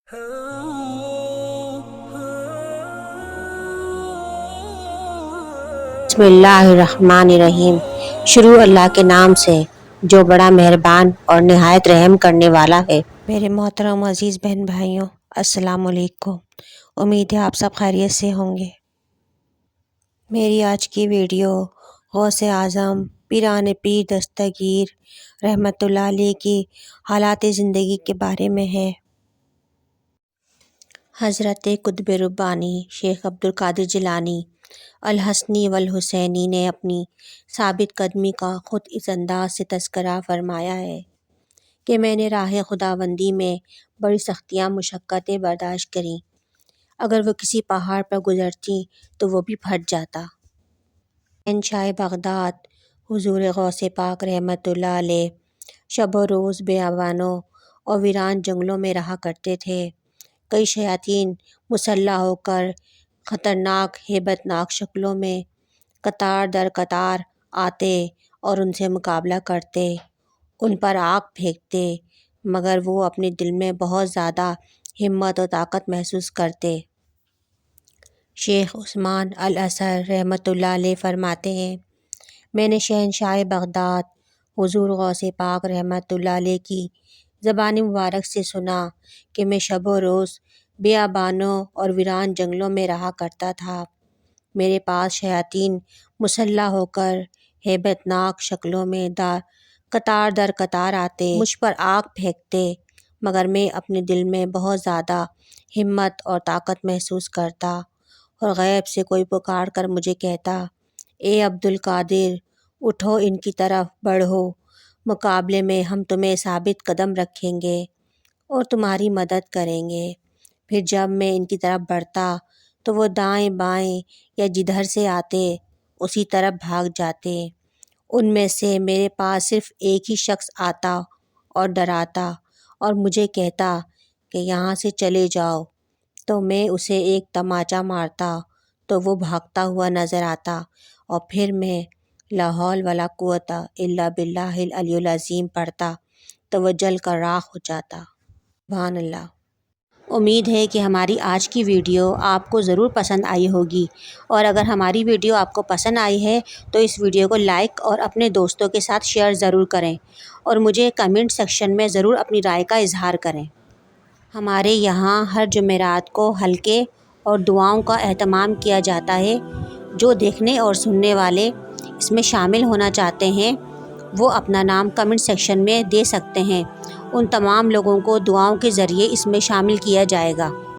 बिस्मिल्लाहिर्रहमानिर्रहीम। शुरू अल्लाह के नाम से जो बड़ा मेहरबान और निहायत रहम करने वाला है। मेरे मोहतरम अज़ीज़ बहन भाइयों, अस्सलाम वालेकुम। उम्मीद है आप सब खैरियत से होंगे। मेरी आज की वीडियो गौसे आज़म पीरान पीर दस्तगीर रहमतुल्लाह अलैह की हालात ज़िंदगी के बारे में है। हज़रत कुतुब रब्बानी शेख अब्दुल कादिर जिलानी अल हसनी वल हुसैनी ने अपनी साबित कदमी का ख़ुद इस अंदाज़ से तज़किरा फ़रमाया है कि मैंने राह खुदाबंदी में बड़ी सख्तियाँ मुशक्क़तें बर्दाश्त करीं। अगर वो किसी पहाड़ पर गुज़रती तो वो भी फट जाता। शहंशाह बगदाद हुज़ूर गौसे पाक रहमतुल्लाह अलैह शब व रोज़ बेअबानों और वीरान जंगलों में रहा करते थे। कई शयातीन मुसल्लह होकर ख़तरनाक हेबतनाक शक्लों में कतार दर कतार आते और उनसे मुकाबला करते, उन पर आग फेंकते, मगर वो अपने दिल में बहुत ज़्यादा हिम्मत और ताकत महसूस करते। शेख उस्मान अल असर रहमतुल्लाह अलैह फरमाते हैं, मैंने शहंशाह बगदाद हुज़ूर गौसे पाक रहमतुल्लाह अलैह की ज़बान मुबारक से सुना कि मैं शब व रोज़ बेअबानों और वीरान जंगलों में रहा करता था। मेरे पास शयातीन मुसल्लह होकर हेबतनाक शक्लों में कतार दर कतार आते, मुझ पर आग फेंकते, मगर मैं अपने दिल में बहुत ज़्यादा हिम्मत और ताकत महसूस करता और गैब से कोई पुकार कर मुझे कहता, ए अब्दुल कादिर, उठो, इनकी तरफ बढ़ो, मुकाबले में हम तुम्हें साबित कदम रखेंगे और तुम्हारी मदद करेंगे। फिर जब मैं इनकी तरफ बढ़ता तो वो दाएं बाएं या जिधर से आते उसी तरफ भाग जाते। उनमें से मेरे पास सिर्फ़ एक ही शख्स आता और डराता और मुझे कहता कि यहाँ से चले जाओ, तो मैं उसे एक तमाचा मारता तो वो भागता हुआ नज़र आता और फिर मैं ला हौल वला कुव्वता इल्ला बिल्लाहिल अलियुल अज़ीम पढ़ता तो वो जल कर राख हो जाता। सुभान अल्लाह। उम्मीद है कि हमारी आज की वीडियो आपको ज़रूर पसंद आई होगी, और अगर हमारी वीडियो आपको पसंद आई है तो इस वीडियो को लाइक और अपने दोस्तों के साथ शेयर ज़रूर करें और मुझे कमेंट सेक्शन में ज़रूर अपनी राय का इजहार करें। हमारे यहाँ हर जुमेरात को हल्के और दुआओं का एहतमाम किया जाता है। जो देखने और सुनने वाले इसमें शामिल होना चाहते हैं वो अपना नाम कमेंट सेक्शन में दे सकते हैं। उन तमाम लोगों को दुआओं के ज़रिए इसमें शामिल किया जाएगा।